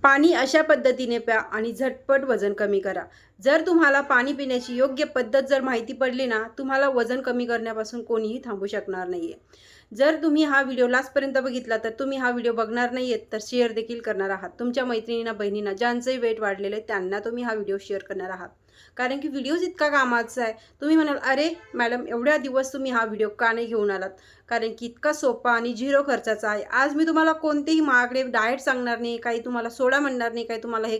पाणी अशा पद्धतीने प्या आणि झटपट वजन कमी करा। जर तुम्हाला पाणी पिण्याची योग्य पद्धत जर माहिती पडली ना, तुम्हाला वजन कमी करण्यापासून कोणीही थांबू शकणार नाहीये। जर तुम्ही हा व्हिडिओ लास्टपर्यंत बघितला तर तुम्ही हा व्हिडिओ बघणार नाहीयेत तर शेअर देखील करणार आहात। तुमच्या मैत्रिणींना, बहिणींना ज्यांचंही वेट वाढलेलं आहे त्यांना तुम्ही हा व्हिडिओ शेअर करणार आहात। कारण की व्हिडिओज इतका कामाचा आहे। तुम्ही म्हणाल, "अरे मॅडम, एवढ्या दिवस तुम्ही हा व्हिडिओ का नाही घेऊन आलात?" कारण की इतका सोपा आणि झिरो खर्चाचा आहे। आज मी तुम्हाला कोणतेही महागडे डाएट सांगणार नाही, काही तुम्हाला सोडा म्हणणार नाही, काही तुम्हाला हे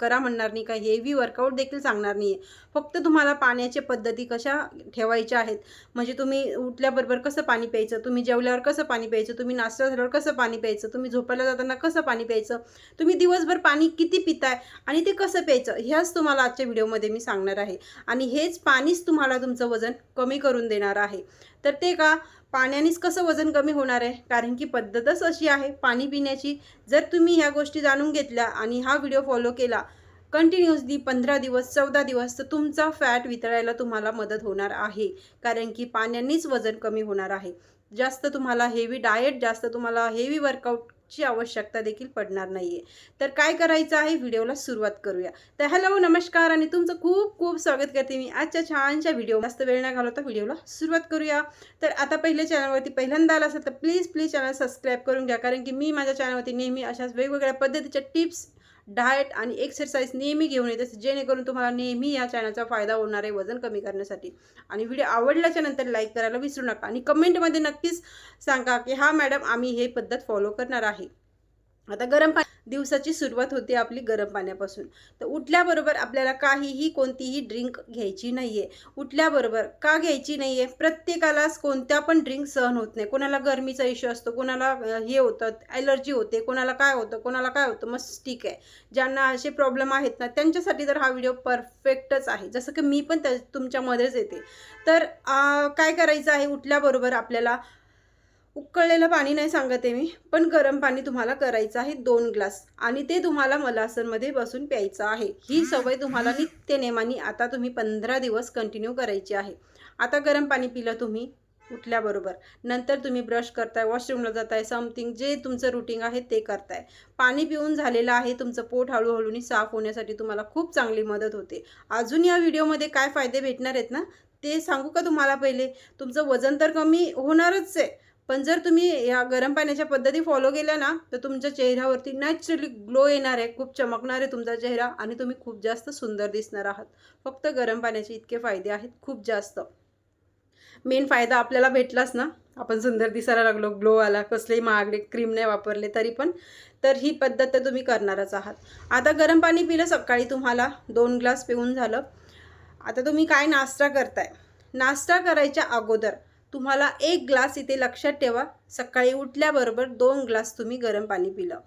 करा म्हणणार नाही, काही हेवी वर्कआउट देखील सांगणार नाही आहे। फक्त तुम्हाला पाण्याच्या पद्धती कशा ठेवायच्या आहेत, म्हणजे तुम्ही उठल्याबरोबर कसं पाणी प्यायचं, तुम्ही जेवल्यावर कसं पाणी प्यायचं, तुम्ही नाश्ता झाल्यावर कसं पाणी प्यायचं, तुम्ही झोपायला जाताना कसं पाणी प्यायचं, तुम्ही दिवसभर पाणी किती पिताय आणि ते कसं प्यायचं, ह्याच तुम्हाला आजच्या व्हिडिओमध्ये मी सांगणार आहे। आणि हेच पाणीच तुम्हाला तुमचं वजन कमी करून देणार आहे। तर ते का पाण्यानेच कसं वजन कमी होणार आहे? कारण की पद्धतच अशी आहे पाणी पिण्याची। जर तुम्ही ह्या गोष्टी जाणून घेतल्या आणि हा व्हिडिओ फॉलो केला कंटिन्युअसली 15 दिवस, 14 दिवस, तर तुमचा फॅट वितळायला तुम्हाला मदत होणार आहे। कारण की पाण्यानेच वजन कमी होणार आहे। जास्त तुम्हाला हेवी डाएट, जास्त तुम्हाला हेवी वर्कआउटची आवश्यकता देखील पडणार नाहीये। तर काय करायचं आहे, व्हिडिओला सुरुवात करूया। तर हॅलो, नमस्कार आणि तुमचं खूप खूप स्वागत करते मी आजच्या छानशा व्हिडिओ। जास्त वेळ न घालवता व्हिडिओला सुरुवात करूया। तर आता पहिले चॅनलवरती पहिल्यांदा आला असेल तर प्लीज चॅनल सबस्क्राईब करून घ्या। कारण की मी माझ्या चॅनलवरती नेहमी अशाच वेगवेगळ्या पद्धतीच्या टिप्स, डाएट आणि एक्सरसाइज नेहमी घेऊन येते, जेणेकरून तुम्हाला नेहमी या चॅनलचा फायदा होणार आहे वजन कमी करण्यासाठी। आणि व्हिडिओ आवडल्याच्या नंतर लाईक करायला विसरू नका आणि कमेंटमध्ये नक्कीच सांगा की हा मॅडम, आम्ही हे पद्धत फॉलो करणार आहे। आता गरम पाणी, दिवसाची सुरुवात होते आपली गरम पाण्यापासून। तर उठल्याबरोबर आपल्याला काहीही, कोणतीही ड्रिंक घ्यायची नाहीये। उठल्याबरोबर का घ्यायची नाहीये? प्रत्येकालाच कोणत्या पण ड्रिंक सहन होत नाही। कोणाला गरमीचा इश्यू असतो, कोणाला हे होतं, ॲलर्जी होते, कोणाला काय होतं, कोणाला काय होतं। मग ठीक आहे, ज्यांना असे प्रॉब्लेम आहेत ना, त्यांच्यासाठी तर हा व्हिडिओ परफेक्टच आहे। जसं की मी पण तुमच्यामध्येच येते। तर काय करायचं आहे, उठल्याबरोबर आपल्याला उकळलेलं पाणी नाही सांगत आहे मी, पण गरम पाणी तुम्हाला करायचं आहे 2 ग्लास आणि ते तुम्हाला मलासनमध्ये बसून प्यायचं आहे। ही सवय तुम्हाला नित्यनेमाने आता तुम्ही 15 दिवस कंटिन्यू करायची आहे। आता गरम पाणी पिलं तुम्ही उठल्याबरोबर, नंतर तुम्ही ब्रश करताय, वॉशरूमला जाताय, समथिंग जे तुमचं रुटीन आहे ते करताय। पाणी पिऊन झालेलं आहे, तुमचं पोट हळूहळू साफ होण्यासाठी तुम्हाला खूप चांगली मदत होते। अजून या व्हिडिओमध्ये काय फायदे भेटणार आहेत ना, ते सांगू का तुम्हाला? पहिले तुमचं वजन तर कमी होणारच आहे, पण जर तुम्ही या गरम पाण्याच्या पद्धती फॉलो केल्या ना, तर तुमच्या चेहऱ्यावरती नॅचरली ग्लो येणार आहे, खूप चमकणार आहे तुमचा चेहरा आणि तुम्ही खूप जास्त सुंदर दिसणार आहात। फक्त गरम पाण्याचे इतके फायदे आहेत, खूप जास्त। मेन फायदा आपल्याला भेटलाच ना, आपण सुंदर दिसायला लागलो, ग्लो आला, कसलेही महागडे क्रीम नाही वापरले तरी पण। तर ही पद्धत तर तुम्ही करणारच आहात। आता गरम पाणी पिलं सकाळी, तुम्हाला 2 ग्लास पिऊन झालं। आता तुम्ही काय नाश्ता करताय? नाश्ता करायच्या अगोदर तुम्हाला 1 ग्लास, इथे लक्षात ठेवा, सकाळी उठल्याबरोबर 2 ग्लास तुम्ही गरम पाणी पिलं।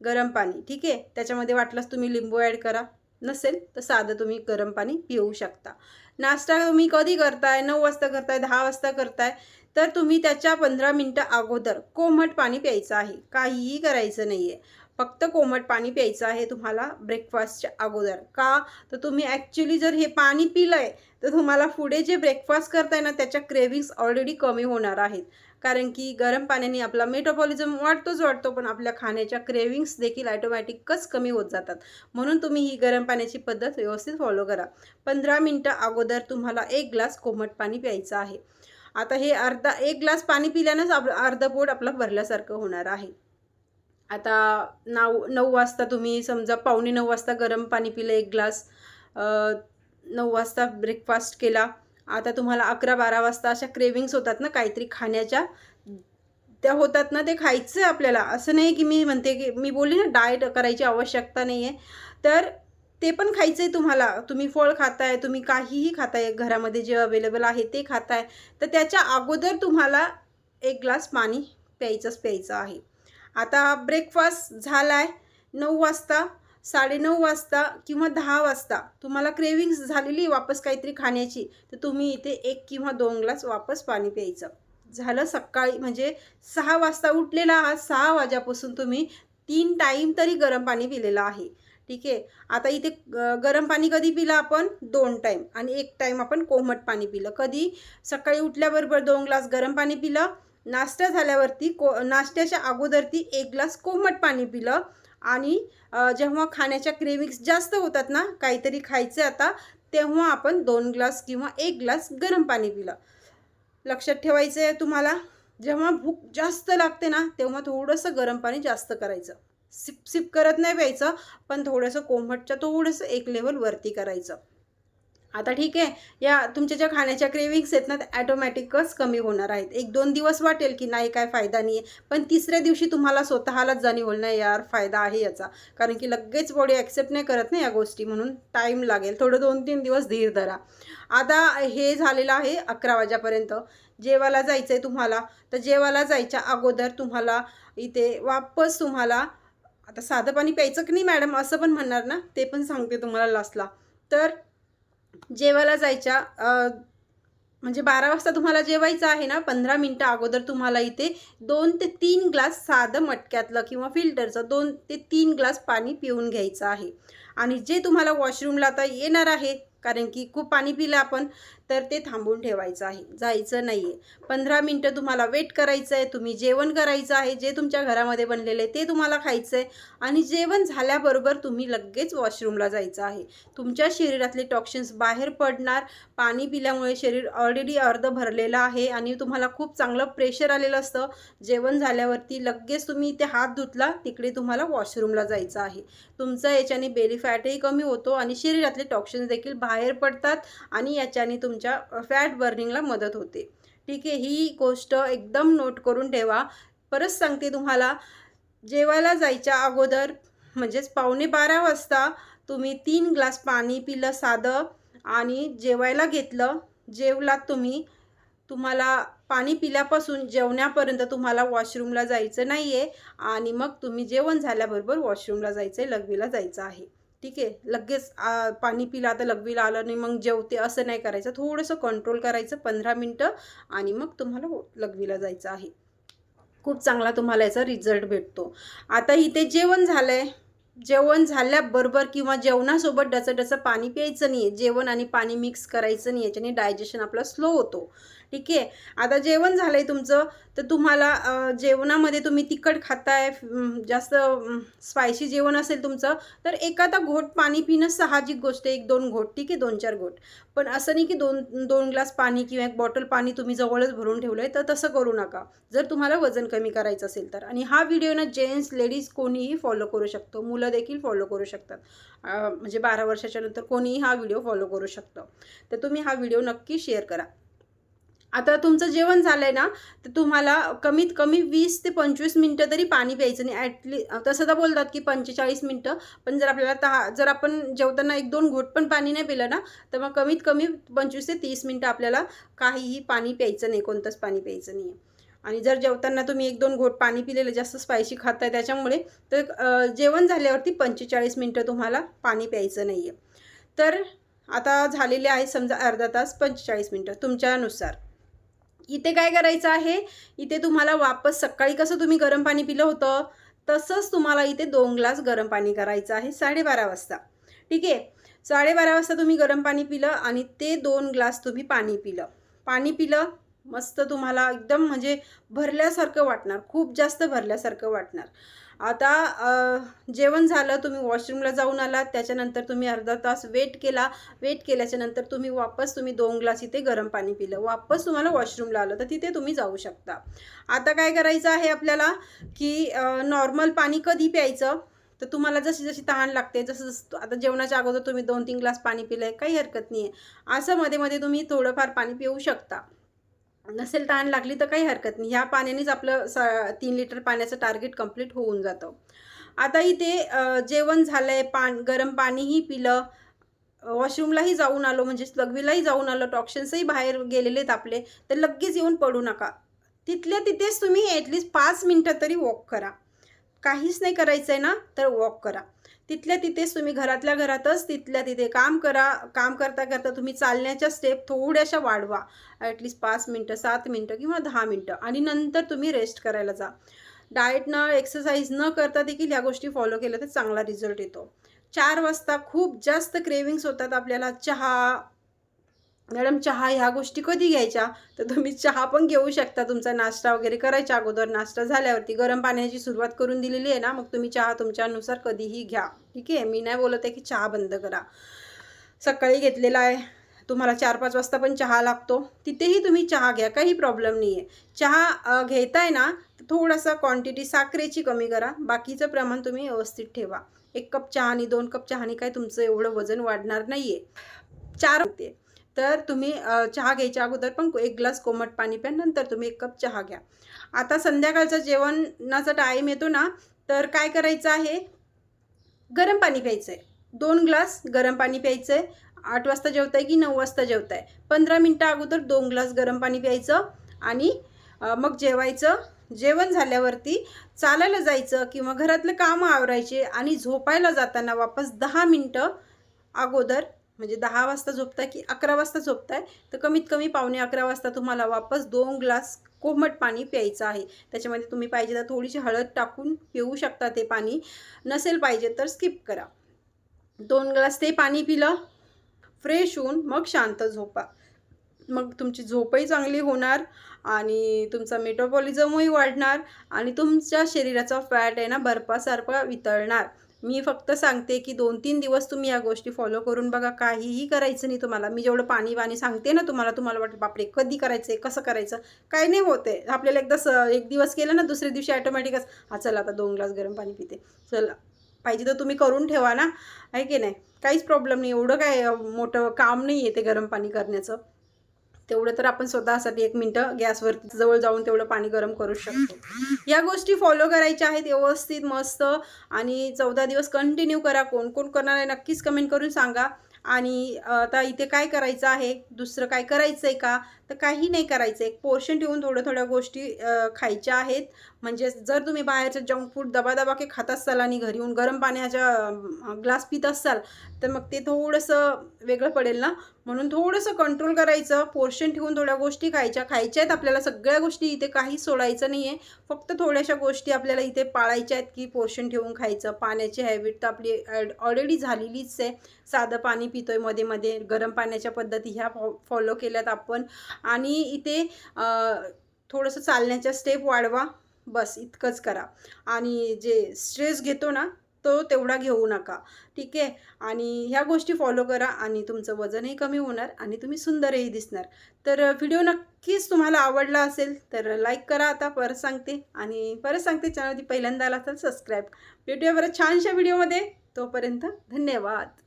गरम पाणी, ठीक आहे? त्याच्यामध्ये वाटलंच तुम्ही लिंबू ॲड करा, नसेल तर साधं तुम्ही गरम पाणी पिऊ शकता। नाश्ता तुम्ही कधी करताय? 9 वाजता करताय, 10 वाजता करताय, तर तुम्ही त्याच्या 15 मिनिटं अगोदर कोमट पाणी प्यायचं आहे। काहीही करायचं नाही आहे, फक्त कोमट पाणी प्यायचं आहे तुम्हाला ब्रेकफास्टच्या अगोदर। का? तर तुम्ही ॲक्च्युली जर हे पाणी पिलंय तर तुम्हाला पुढे जे ब्रेकफास्ट करताय ना, त्याच्या क्रेव्हिंग्स ऑलरेडी कमी होणार आहेत। कारण की गरम पाण्याने आपला मेटाबॉलिझम वाढतोच वाढतो, पण आपल्या खाण्याच्या क्रेव्हिंग्स देखील ऑटोमॅटिकच कमी होत जातात। म्हणून तुम्ही ही गरम पाण्याची पद्धत व्यवस्थित फॉलो करा। 15 मिनिटं अगोदर तुम्हाला 1 ग्लास कोमट पाणी प्यायचं आहे। आता हे 1 ग्लास पाणी पिल्यानंच अर्धं पोट आपलं भरल्यासारखं होणार आहे। आता 9 वाजता तुम्ही समजा, 8:45 वाजता गरम पाणी पिलं 1 ग्लास, 9 वाजता ब्रेकफास्ट केला। आता तुम्हाला 11-12 वाजता अशा क्रेव्हिंग्स होतात ना काहीतरी खाण्याच्या, त्या होतात ना, ते खायचं आहे आपल्याला। असं नाही की मी म्हणते की मी बोलली ना डाएट करायची आवश्यकता नाही आहे, तर ते पण खायचं आहे तुम्हाला। तुम्ही फळ खाताय, तुम्ही काहीही खाताय, घरामध्ये जे अवेलेबल आहे ते खाताय, तर त्याच्या अगोदर तुम्हाला 1 ग्लास पाणी प्यायचं आहे। आता ब्रेकफास्ट झालाय 9 वाजता, 9:30 वाजता किंवा 10 वाजता तुम्हाला क्रेव्हिंग्स झालेली वापस काहीतरी खाण्याची, तर तुम्ही इथे 1 किंवा 2 ग्लास वापस पाणी प्यायचं। झालं सकाळी, म्हणजे 6 वाजता उठलेला आहात, 6 वाजल्यापासून तुम्ही 3 टाईम तरी गरम पाणी पिलेलं आहे, ठीक आहे? आता इथे गरम पाणी कधी पिलं आपण? 2 टाईम, आणि 1 टाईम आपण कोमट पाणी पिलं। कधी? सकाळी उठल्याबरोबर 2 ग्लास गरम पाणी पिलं, नाश्ता झाल्यावरती नाश्त्याच्या अगोदर 1 ग्लास कोमट पाणी पिलं, आणि जेव्हा खाण्याच्या क्रेविंग्स जास्त होतात ना, काहीतरी खायचं आता, तेव्हा आपण 2 ग्लास किंवा 1 ग्लास गरम पाणी पिलं. लक्षात ठेवायचं आहे तुम्हाला, जेव्हा भूक जास्त लागते ना, तेव्हा थोडंसं गरम पाणी जास्त करायचं. सिप सिप करत नाही प्यायचं, पण थोडंसं कोमटच्या थोडंसं एक लेव्हल वरती करायचं. आता ठीक आहे, या तुमच्या ज्या खाण्याच्या क्रेविंग्स आहेत ना, त्या ॲटोमॅटिकच कमी होणार आहेत. 1-2 दिवस वाटेल की नाही काय फायदा नाही आहे, पण तिसऱ्या दिवशी तुम्हाला स्वतःलाच जाणीव होईल, नाही यार फायदा आहे याचा. कारण की लगेच बॉडी ॲक्सेप्ट नाही करत ना या गोष्टी, म्हणून टाईम लागेल. थोडं 2-3 दिवस धीर धरा. आता हे झालेलं आहे 11 वाजेपर्यंत. जेवायला जायचं आहे तुम्हाला, तर जेवायला जायच्या अगोदर तुम्हाला इथे वापस तुम्हाला, आता साधं पाणी प्यायचं की नाही मॅडम असं पण म्हणणार ना, ते पण सांगते तुम्हाला लास्टला. तर जेवायला जायच्या म्हणजे 12 वाजता तुम्हाला जेवायचं आहे ना, 15 मिनिटं अगोदर तुम्हाला इथे 2 ते 3 ग्लास साधं मटक्यातलं किंवा फिल्टरचं 2 ते 3 ग्लास पाणी पिऊन घ्यायचं आहे. आणि जे तुम्हाला वॉशरूमला आता येणार आहे, कारण की खूप पाणी पिलं आपण, तर ते थांबवून ठेवायचं आहे, जायचं नाही आहे. 15 मिनिटं तुम्हाला वेट करायचं आहे. तुम्ही जेवण करायचं आहे, जे तुमच्या घरामध्ये बनलेलं आहे ते तुम्हाला खायचं आहे. आणि जेवण झाल्याबरोबर तुम्ही लगेच वॉशरूमला जायचं आहे. तुमच्या शरीरातले टॉक्सिन्स बाहेर पडणार. पाणी पिल्यामुळे शरीर ऑलरेडी अर्धं भरलेलं आहे आणि तुम्हाला खूप चांगलं प्रेशर आलेलं असतं. जेवण झाल्यावरती लगेच तुम्ही इथे हात धुतला, तिकडे तुम्हाला वॉशरूमला जायचं आहे. तुमचा याच्याने बेली फॅटही कमी होतो आणि शरीरातले टॉक्सिन्स देखील बाहेर पडतात आणि याच्याने तुमच्या फॅट बर्निंगला मदत होते. ठीक आहे, ही गोष्ट एकदम नोट करून ठेवा. परत सांगते तुम्हाला, जेवायला जायच्या अगोदर म्हणजेच 11:15 वाजता तुम्ही 3 ग्लास पाणी पिलं साधं आणि जेवायला घेतलं. जेवलात तुम्ही, तुम्हाला पाणी पिल्यापासून जेवण्यापर्यंत तुम्हाला वॉशरूमला जायचं नाही आहे आणि मग तुम्ही जेवण झाल्याबरोबर वॉशरूमला जायचं आहे, लघवीला जायचं आहे. ठीक आहे, लगेच पाणी पिलं आता लघवीला आलं आणि मग जेवते असं नाही करायचं. थोडंसं कंट्रोल करायचं 15 मिनिटं आणि मग तुम्हाला लघवीला जायचं आहे. खूप चांगला तुम्हाला याचा रिझल्ट भेटतो. आता इथे जेवण झालं आहे, जेवण झाल्याबरोबर किंवा जेवणासोबत डचं पाणी प्यायचं नाही आहे. जेवण आणि पाणी मिक्स करायचं नाही, याच्याने डायजेशन आपला स्लो होतो. ठीक आहे, आता जेवण झालं आहे तुमचं, तर तुम्हाला जेवणामध्ये तुम्ही तिखट खाताय, जास्त स्पायसी जेवण असेल तुमचं, तर एखादा घोट पाणी पिणं साहजिक गोष्ट आहे. 1-2 घोट, ठीक आहे, 2-4 घोट. पण असं नाही की 2 ग्लास पाणी किंवा 1 बॉटल पाणी तुम्ही जवळच भरून ठेवलं आहे, तर तसं करू नका जर तुम्हाला वजन कमी करायचं असेल तर. आणि हा व्हिडिओ ना जेंट्स, लेडीज कोणीही फॉलो करू शकतो, मुलं देखील फॉलो करू शकतात. म्हणजे 12 वर्षाच्या नंतर कोणीही हा व्हिडिओ फॉलो करू शकतं. तर तुम्ही हा व्हिडिओ नक्की शेअर करा. आता तुमचं जेवण झालं आहे ना, तर तुम्हाला कमीत कमी 20 ते 25 मिनिटं तरी पाणी प्यायचं नाही. तसं तर बोलतात की 45 मिनिटं, पण जर आपल्याला जर आपण जेवताना 1-2 घोट पण पाणी नाही पिलं ना, तर मग कमीत कमी 25 ते 30 मिनिटं आपल्याला काहीही पाणी प्यायचं नाही, कोणतंच पाणी प्यायचं नाही आहे. आणि जर जेवताना तुम्ही 1-2 घोट पाणी पिलेलं, जास्त स्पायसी खाताय त्याच्यामुळे, तर जेवण झाल्यावरती 45 मिनिटं तुम्हाला पाणी प्यायचं नाही आहे. तर आता झालेले आहे समजा अर्धा तास, 45 मिनिटं तुमच्यानुसार. इथे काय करायचं आहे, इथे तुम्हाला वापस सकाळी कसं तुम्ही गरम पाणी पिलं होतं, तसंच तुम्हाला इथे 2 ग्लास गरम पाणी करायचं आहे 12:30 वाजता. ठीक आहे, 12:30 वाजता तुम्ही गरम पाणी पिलं आणि ते 2 ग्लास तुम्ही पाणी पिलं. पाणी पिलं, मस्त तुम्हाला एकदम म्हणजे भरल्यासारखं वाटणार, खूप जास्त भरल्यासारखं वाटणार. आता जेवण झालं, तुम्ही वॉशरूमला जाऊन आलात, त्याच्यानंतर तुम्ही अर्धा तास वेट केला. वेट केल्याच्यानंतर तुम्ही वापस 2 ग्लास इथे गरम पाणी पिलं. वापस तुम्हाला वॉशरूमला आलं, तर तिथे तुम्ही जाऊ शकता. आता काय करायचं आहे आपल्याला, की नॉर्मल पाणी कधी प्यायचं, तर तुम्हाला जशी जशी तहान लागते, जसं आता जेवणाच्या अगोदर तुम्ही 2-3 ग्लास पाणी पिलं आहे, काही हरकत नाही आहे. असं मध्ये-मध्ये तुम्ही थोडंफार पाणी पिऊ शकता. नसेल तहान लागली तर काही हरकत नाही. ह्या पाण्यानेच आपलं 3 लिटर पाण्याचं टार्गेट कंप्लीट होऊन जातं. आता इथे जेवण झालं आहे, गरम पाणीही पिलं, वॉशरूमलाही जाऊन आलो, म्हणजेच लघवीलाही जाऊन आलो, टॉक्सिन्सही बाहेर गेलेले आहेत आपले, तर लगेच येऊन पडू नका. तिथल्या तिथेच तुम्ही ॲटलीस्ट 5 मिनिटं तरी वॉक करा. काहीच नाही करायचं आहे ना, तर वॉक करा. तिथल्या तिथेच तुम्ही घरातल्या घरातच तिथल्या तिथे काम करा. काम करता करता तुम्ही चालण्याच्या स्टेप थोड्याशा वाढवा. ॲटलीस्ट 5 मिनिटं, 7 मिनिटं किंवा 10 मिनिटं आणि नंतर तुम्ही रेस्ट करायला जा. डाएट न एक्सरसाइज न करता देखील ह्या गोष्टी फॉलो केल्या तर चांगला रिझल्ट येतो. 4 वाजता खूप जास्त क्रेविंग्स होतात आपल्याला चहा, मॅडम चहा ह्या गोष्टी कधी घ्यायच्या, तर तुम्ही चहा पण घेऊ शकता तुमचा नाश्ता वगैरे करायच्या अगोदर. नाश्ता झाल्यावरती गरम पाण्याची सुरुवात करून दिलेली आहे ना, मग तुम्ही चहा तुमच्यानुसार कधीही घ्या. ठीक आहे, मी नाही बोलत आहे की चहा बंद करा. सकाळी घेतलेला आहे, तुम्हाला 4-5 वाजता पण चहा लागतो, तिथेही तुम्ही चहा घ्या, काही प्रॉब्लेम नाही आहे. चहा घेताय ना, तर थोडासा क्वांटिटी साखरेची कमी करा, बाकीचं प्रमाण तुम्ही व्यवस्थित ठेवा. 1 कप चहानी 2 कप चहानी काय तुमचं एवढं वजन वाढणार नाही आहे. 4 होते तर तुम्ही चहा घ्यायच्या अगोदर पण 1 ग्लास कोमट पाणी प्या, नंतर तुम्ही 1 कप चहा घ्या. आता संध्याकाळचं जेवणाचा टाईम येतो ना, तर काय करायचं आहे, गरम पाणी प्यायचं आहे. 2 ग्लास गरम पाणी प्यायचं आहे. 8 वाजता जेवताय की 9 वाजता जेवताय, 15 मिनटं अगोदर 2 ग्लास गरम पाणी प्यायचं आणि मग जेवायचं. जेवण झाल्यावरती चालायला जायचं किंवा घरातलं कामं आवरायचे आणि झोपायला जाताना वापस 10 मिनटं अगोदर, म्हणजे 10 वाजता झोपताय की 11 वाजता झोपताय, तर कमीत कमी 11:15 वाजता तुम्हाला वापस 2 ग्लास कोमट पाणी प्यायचं आहे. त्याच्यामध्ये तुम्ही पाहिजे तर थोडीशी हळद टाकून पिऊ शकता ते पाणी, नसेल पाहिजे तर स्किप करा. 2 ग्लास ते पाणी पिलं, फ्रेश होऊन मग शांत झोपा. मग तुमची झोपही चांगली होणार आणि तुमचा मेटाबॉलिझमही वाढणार आणि तुमच्या शरीराचा फॅट आहे ना बर्फासारखा वितळणार. मी फक्त सांगते की 2-3 दिवस तुम्ही या गोष्टी फॉलो करून बघा. काहीही करायचं नाही तुम्हाला. मी जेवढं पाणी सांगते ना तुम्हाला वाटतं बापरे कधी करायचं आहे, कसं करायचं, काही नाही होत आहे. आपल्याला एकदा 1 दिवस केलं ना, दुसऱ्या दिवशी ऑटोमॅटिकच चला आता 2 ग्लास गरम पाणी पिते. चला, पाहिजे तर तुम्ही करून ठेवा ना, आहे की नाही. काहीच प्रॉब्लेम नाही. एवढं काय मोठं काम नाही आहे ते गरम पाणी करण्याचं. तेवढं तर आपण स्वतःसाठी 1 मिनटं गॅसवरती जवळ जाऊन तेवढं पाणी गरम करू शकतो. या गोष्टी फॉलो करायच्या आहेत व्यवस्थित मस्त आणि 14 दिवस कंटिन्यू करा. कोण कोण करणार आहे नक्कीच कमेंट करून सांगा. आणि आता इथे काय करायचं आहे, दुसरं काय करायचं आहे का, तर काही नाही करायचं. एक पोर्शन ठेवून थोड्या गोष्टी खायच्या आहेत. म्हणजे जर तुम्ही बाहेरचं जंक फूड दबादबा के खात असाल आणि घरी येऊन गरम पाण्याच्या ग्लास पित असाल, तर मग ते थोडंसं वेगळं पडेल ना, म्हणून थोडंसं कंट्रोल करायचं. पोर्शन ठेवून थोड्या गोष्टी खायच्या आहेत आपल्याला. सगळ्या गोष्टी इथे काही सोडायचं नाही आहे. फक्त थोड्याशा गोष्टी आपल्याला इथे पाळायच्या आहेत की पोर्शन ठेवून खायचं. पाण्याची हॅबिट तर आपली ऑलरेडी झालेलीच आहे. साधं पाणी पितोय मध्ये गरम पाण्याच्या पद्धती ह्या फॉलो केल्यात आपण. आणि इथे थोडंसं चालण्याच्या स्टेप वाढवा, बस इतकंच करा. आणि जे स्ट्रेस घेतो ना, तो तेवढा घेऊ नका. ठीक आहे, आणि ह्या गोष्टी फॉलो करा आणि तुमचं वजनही कमी होणार आणि तुम्ही सुंदरही दिसणार. तर व्हिडिओ नक्कीच तुम्हाला आवडला असेल तर लाईक करा. आता परत सांगते चॅनलवरती पहिल्यांदा आला तर सबस्क्राईब. भेटूया बरं छानशा व्हिडिओमध्ये. तोपर्यंत धन्यवाद.